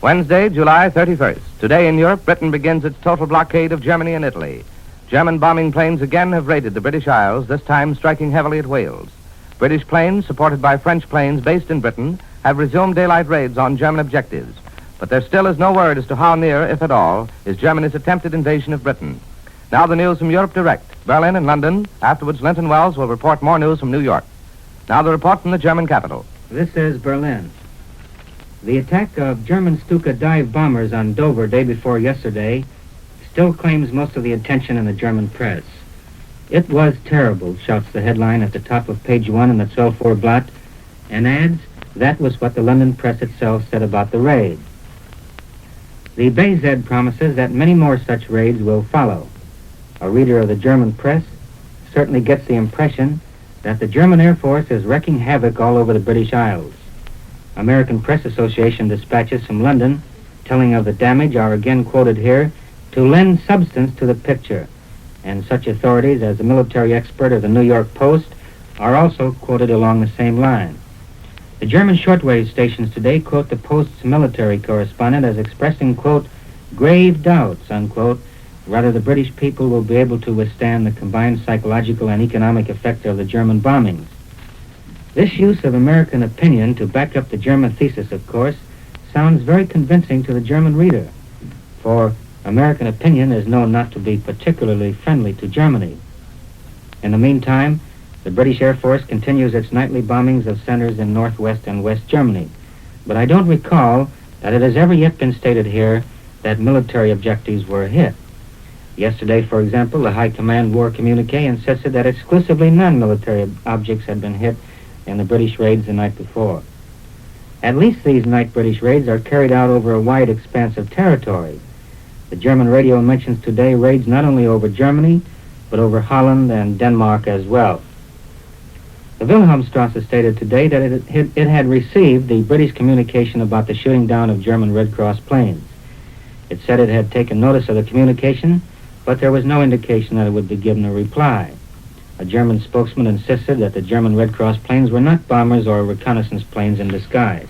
Wednesday, July 31st. Today in Europe, Britain begins its total blockade of Germany and Italy. German bombing planes again have raided the British Isles, this time striking heavily at Wales. British planes, supported by French planes based in Britain, have resumed daylight raids on German objectives. But there still is no word as to how near, if at all, is Germany's attempted invasion of Britain. Now the news from Europe direct. Berlin and London. Afterwards, Linton Wells will report more news from New York. Now the report from the German capital. This is Berlin. The attack of German Stuka dive bombers on Dover day before yesterday still claims most of the attention in the German press. It was terrible, shouts the headline at the top of page 1 in the 12 Blatt, and adds, that was what the London press itself said about the raid. The BZ promises that many more such raids will follow. A reader of the German press certainly gets the impression that the German Air Force is wreaking havoc all over the British Isles. American Press Association dispatches from London telling of the damage are again quoted here to lend substance to the picture, and such authorities as the military expert of the New York Post are also quoted along the same line. The German shortwave stations today quote the Post's military correspondent as expressing, quote, grave doubts, unquote, whether the British people will be able to withstand the combined psychological and economic effect of the German bombings. This use of American opinion to back up the German thesis, of course, sounds very convincing to the German reader, for American opinion is known not to be particularly friendly to Germany. In the meantime, the British Air Force continues its nightly bombings of centers in northwest and west Germany, but I don't recall that it has ever yet been stated here that military objectives were hit. Yesterday, for example, the High Command War Communique insisted that exclusively non-military objects had been hit in the British raids the night before. At least these night British raids are carried out over a wide expanse of territory. The German radio mentions today raids not only over Germany, but over Holland and Denmark as well. The Wilhelmstrasse stated today that it had received the British communication about the shooting down of German Red Cross planes. It said it had taken notice of the communication, but there was no indication that it would be given a reply. A German spokesman insisted that the German Red Cross planes were not bombers or reconnaissance planes in disguise.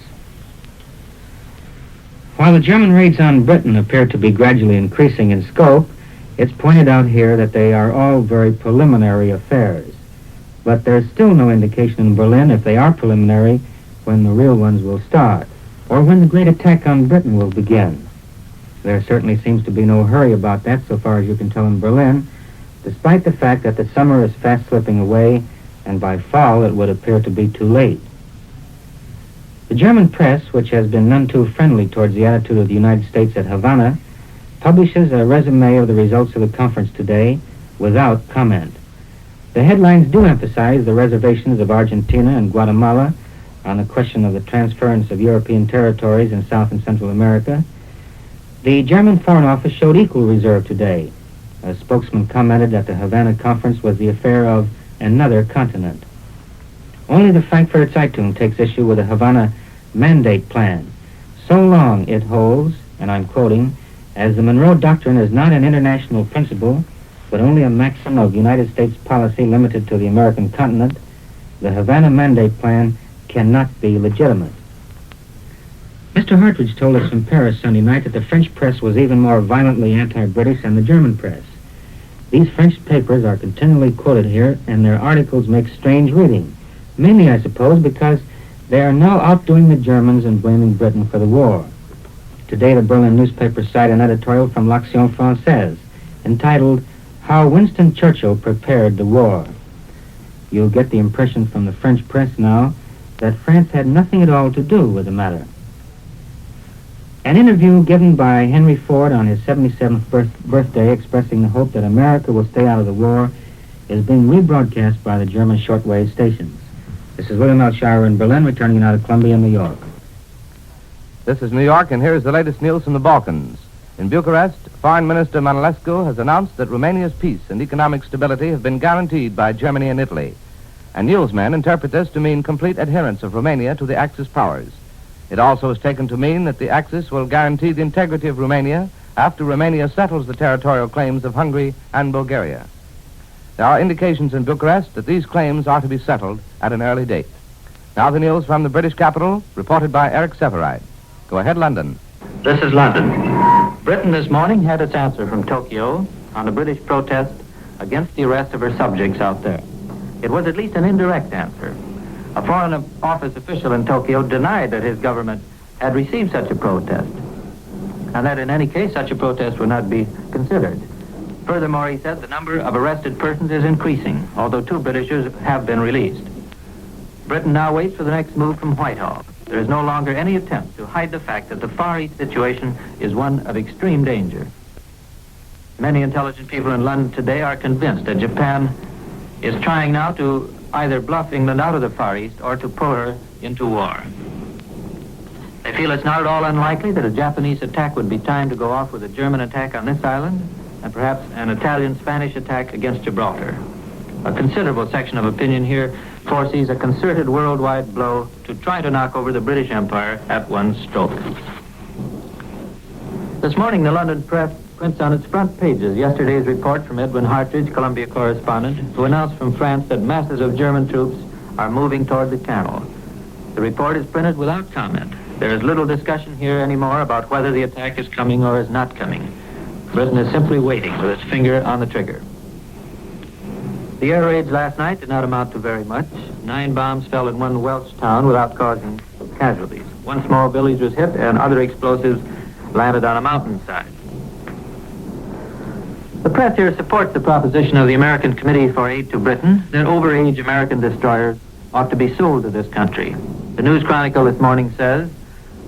While the German raids on Britain appear to be gradually increasing in scope, it's pointed out here that they are all very preliminary affairs. But there's still no indication in Berlin, if they are preliminary, when the real ones will start, or when the great attack on Britain will begin. There certainly seems to be no hurry about that, so far as you can tell in Berlin, despite the fact that the summer is fast slipping away, and by fall it would appear to be too late. The German press, which has been none too friendly towards the attitude of the United States at Havana, publishes a resume of the results of the conference today without comment. The headlines do emphasize the reservations of Argentina and Guatemala on the question of the transference of European territories in South and Central America. The German Foreign Office showed equal reserve today. A spokesman commented that the Havana conference was the affair of another continent. Only the Frankfurter Zeitung takes issue with the Havana Mandate Plan. So long, it holds, and I'm quoting, as the Monroe Doctrine is not an international principle, but only a maxim of United States policy limited to the American continent, the Havana Mandate Plan cannot be legitimate. Mr. Hartridge told us from Paris Sunday night that the French press was even more violently anti-British than the German press. These French papers are continually quoted here, and their articles make strange reading, mainly, I suppose, because they are now outdoing the Germans and blaming Britain for the war. Today, the Berlin newspapers cite an editorial from L'Action Française entitled, How Winston Churchill Prepared the War. You'll get the impression from the French press now that France had nothing at all to do with the matter. An interview given by Henry Ford on his 77th birthday expressing the hope that America will stay out of the war is being rebroadcast by the German shortwave stations. This is William L. Shirer in Berlin, returning out of Columbia, New York. This is New York, and here's the latest news from the Balkans. In Bucharest, Foreign Minister Manolescu has announced that Romania's peace and economic stability have been guaranteed by Germany and Italy. And newsmen interpret this to mean complete adherence of Romania to the Axis powers. It also is taken to mean that the Axis will guarantee the integrity of Romania after Romania settles the territorial claims of Hungary and Bulgaria. There are indications in Bucharest that these claims are to be settled at an early date. Now the news from the British capital, reported by Eric Severide. Go ahead, London. This is London. Britain this morning had its answer from Tokyo on the British protest against the arrest of her subjects out there. It was at least an indirect answer. A Foreign Office official in Tokyo denied that his government had received such a protest, and that in any case such a protest would not be considered. Furthermore, he said the number of arrested persons is increasing, although 2 Britishers have been released. Britain now waits for the next move from Whitehall. There is no longer any attempt to hide the fact that the Far East situation is one of extreme danger. Many intelligent people in London today are convinced that Japan is trying now to either bluff England out of the Far East or to pull her into war. They feel it's not at all unlikely that a Japanese attack would be timed to go off with a German attack on this island and perhaps an Italian-Spanish attack against Gibraltar. A considerable section of opinion here foresees a concerted worldwide blow to try to knock over the British Empire at one stroke. This morning, the London press prints on its front pages yesterday's report from Edwin Hartridge, Columbia correspondent, who announced from France that masses of German troops are moving toward the Channel. The report is printed without comment. There is little discussion here anymore about whether the attack is coming or is not coming. Britain is simply waiting with its finger on the trigger. The air raids last night did not amount to very much. 9 bombs fell in one Welsh town without causing casualties. 1 small village was hit, and other explosives landed on a mountainside. The press here supports the proposition of the American Committee for Aid to Britain that overage American destroyers ought to be sold to this country. The News Chronicle this morning says,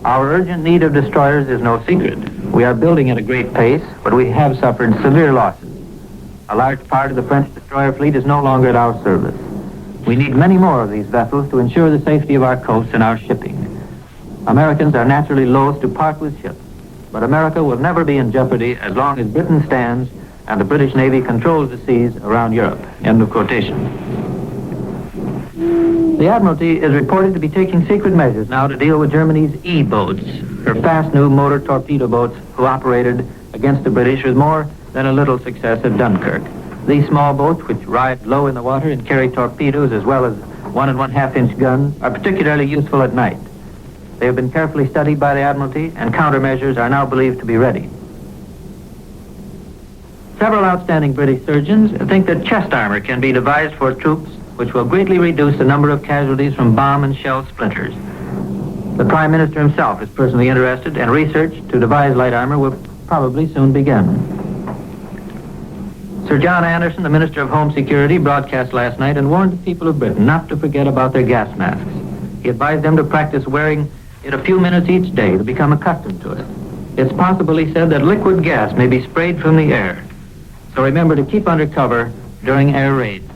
"Our urgent need of destroyers is no secret. We are building at a great pace, but we have suffered severe losses. A large part of the French destroyer fleet is no longer at our service. We need many more of these vessels to ensure the safety of our coasts and our shipping. Americans are naturally loath to part with ships, but America will never be in jeopardy as long as Britain stands and the British Navy controls the seas around Europe." End of quotation. The Admiralty is reported to be taking secret measures now to deal with Germany's E-boats, her fast new motor torpedo boats who operated against the British with more than a little success at Dunkirk. These small boats, which ride low in the water and carry torpedoes as well as 1 1/2-inch guns, are particularly useful at night. They have been carefully studied by the Admiralty, and countermeasures are now believed to be ready. Several outstanding British surgeons think that chest armor can be devised for troops, which will greatly reduce the number of casualties from bomb and shell splinters. The Prime Minister himself is personally interested, and research to devise light armor will probably soon begin. Sir John Anderson, the Minister of Home Security, broadcast last night and warned the people of Britain not to forget about their gas masks. He advised them to practice wearing it a few minutes each day to become accustomed to it. It's possible, he said, that liquid gas may be sprayed from the air. So remember to keep under cover during air raids.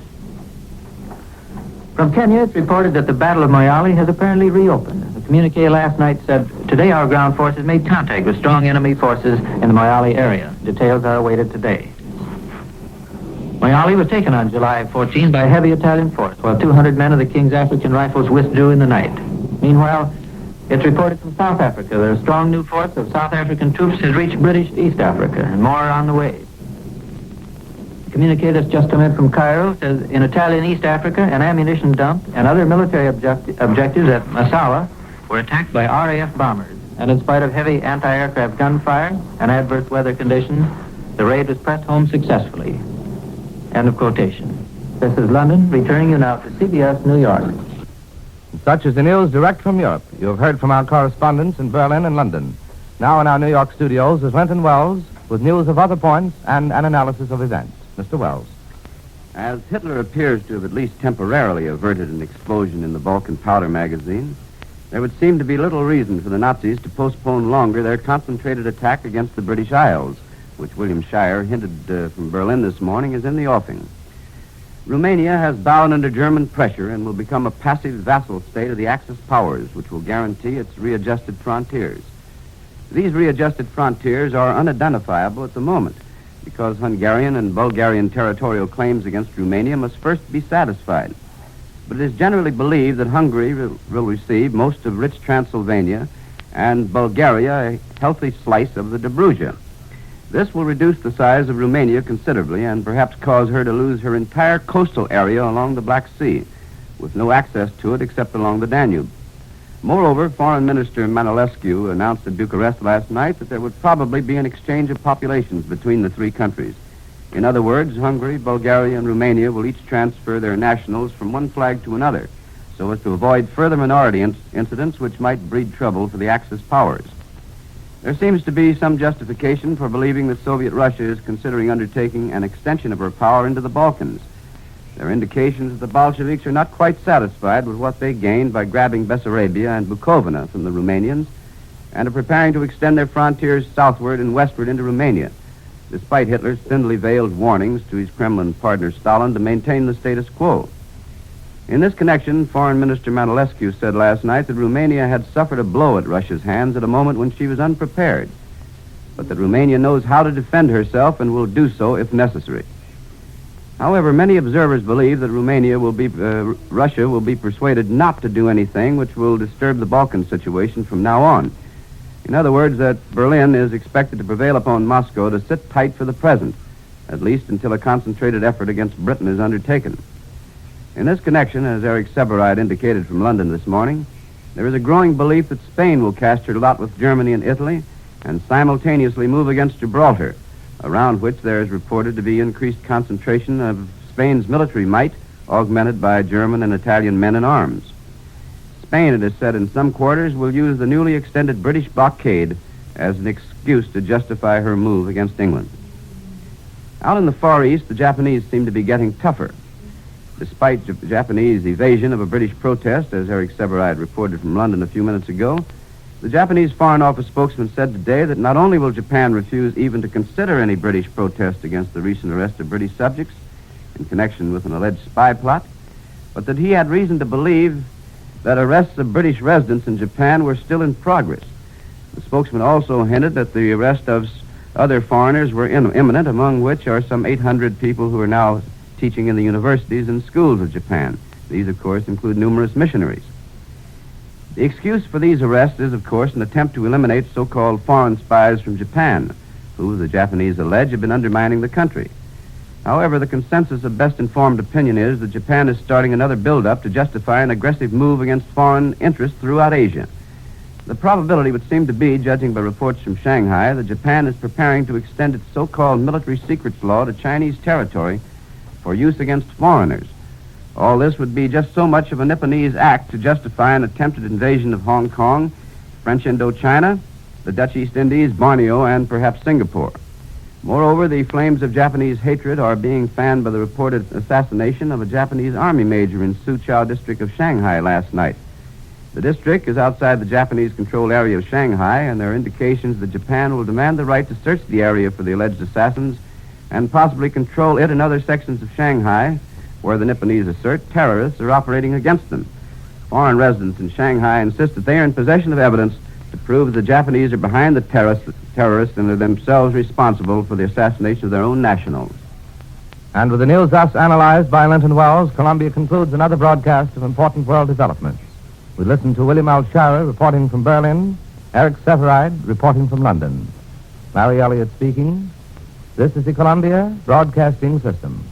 From Kenya, it's reported that the Battle of Moyale has apparently reopened. The communique last night said, "Today our ground forces made contact with strong enemy forces in the Moyale area. Details are awaited today." Moyale was taken on July 14 by a heavy Italian force, while 200 men of the King's African Rifles withdrew in the night. Meanwhile, it's reported from South Africa that a strong new force of South African troops has reached British East Africa, and more are on the way. The communique that's just come in from Cairo says, in Italian East Africa, an ammunition dump and other military objectives at Massawa were attacked by RAF bombers, and in spite of heavy anti-aircraft gunfire and adverse weather conditions, the raid was pressed home successfully. End of quotation. This is London, returning you now to CBS, New York. Such is the news direct from Europe. You have heard from our correspondents in Berlin and London. Now in our New York studios is Linton Wells with news of other points and an analysis of events. Mr. Wells. As Hitler appears to have at least temporarily averted an explosion in the Balkan powder magazine, there would seem to be little reason for the Nazis to postpone longer their concentrated attack against the British Isles, which William Shire hinted from Berlin this morning is in the offing. Romania has bowed under German pressure and will become a passive vassal state of the Axis powers, which will guarantee its readjusted frontiers. These readjusted frontiers are unidentifiable at the moment, because Hungarian and Bulgarian territorial claims against Romania must first be satisfied. But it is generally believed that Hungary will receive most of rich Transylvania and Bulgaria a healthy slice of the Dobruja. This will reduce the size of Romania considerably and perhaps cause her to lose her entire coastal area along the Black Sea, with no access to it except along the Danube. Moreover, Foreign Minister Manolescu announced in Bucharest last night that there would probably be an exchange of populations between the three countries. In other words, Hungary, Bulgaria, and Romania will each transfer their nationals from one flag to another, so as to avoid further minority incidents which might breed trouble for the Axis powers. There seems to be some justification for believing that Soviet Russia is considering undertaking an extension of her power into the Balkans. There are indications that the Bolsheviks are not quite satisfied with what they gained by grabbing Bessarabia and Bukovina from the Romanians and are preparing to extend their frontiers southward and westward into Romania, despite Hitler's thinly veiled warnings to his Kremlin partner Stalin to maintain the status quo. In this connection, Foreign Minister Manolescu said last night that Romania had suffered a blow at Russia's hands at a moment when she was unprepared, but that Romania knows how to defend herself and will do so if necessary. However, many observers believe that Russia will be persuaded not to do anything which will disturb the Balkan situation from now on. In other words, that Berlin is expected to prevail upon Moscow to sit tight for the present, at least until a concentrated effort against Britain is undertaken. In this connection, as Eric Seberide indicated from London this morning, there is a growing belief that Spain will cast her lot with Germany and Italy and simultaneously move against Gibraltar, around which there is reported to be increased concentration of Spain's military might, augmented by German and Italian men in arms. Spain, it is said in some quarters, will use the newly extended British blockade as an excuse to justify her move against England. Out in the Far East, the Japanese seem to be getting tougher. Despite Japanese evasion of a British protest, as Eric Seberide reported from London a few minutes ago, the Japanese Foreign Office spokesman said today that not only will Japan refuse even to consider any British protest against the recent arrest of British subjects in connection with an alleged spy plot, but that he had reason to believe that arrests of British residents in Japan were still in progress. The spokesman also hinted that the arrest of other foreigners were imminent, among which are some 800 people who are now teaching in the universities and schools of Japan. These, of course, include numerous missionaries. The excuse for these arrests is, of course, an attempt to eliminate so-called foreign spies from Japan, who, the Japanese allege, have been undermining the country. However, the consensus of best-informed opinion is that Japan is starting another build-up to justify an aggressive move against foreign interests throughout Asia. The probability would seem to be, judging by reports from Shanghai, that Japan is preparing to extend its so-called military secrets law to Chinese territory for use against foreigners. All this would be just so much of a Nipponese act to justify an attempted invasion of Hong Kong, French Indochina, the Dutch East Indies, Borneo, and perhaps Singapore. Moreover, the flames of Japanese hatred are being fanned by the reported assassination of a Japanese army major in Suzhou district of Shanghai last night. The district is outside the Japanese-controlled area of Shanghai, and there are indications that Japan will demand the right to search the area for the alleged assassins and possibly control it and other sections of Shanghai where the Nipponese assert terrorists are operating against them. Foreign residents in Shanghai insist that they are in possession of evidence to prove that the Japanese are behind the terrorists and are themselves responsible for the assassination of their own nationals. And with the news thus analyzed by Linton Wells, Columbia concludes another broadcast of important world developments. We listen to William Alshara reporting from Berlin, Eric Severide reporting from London. Larry Elliott speaking. This is the Columbia Broadcasting System.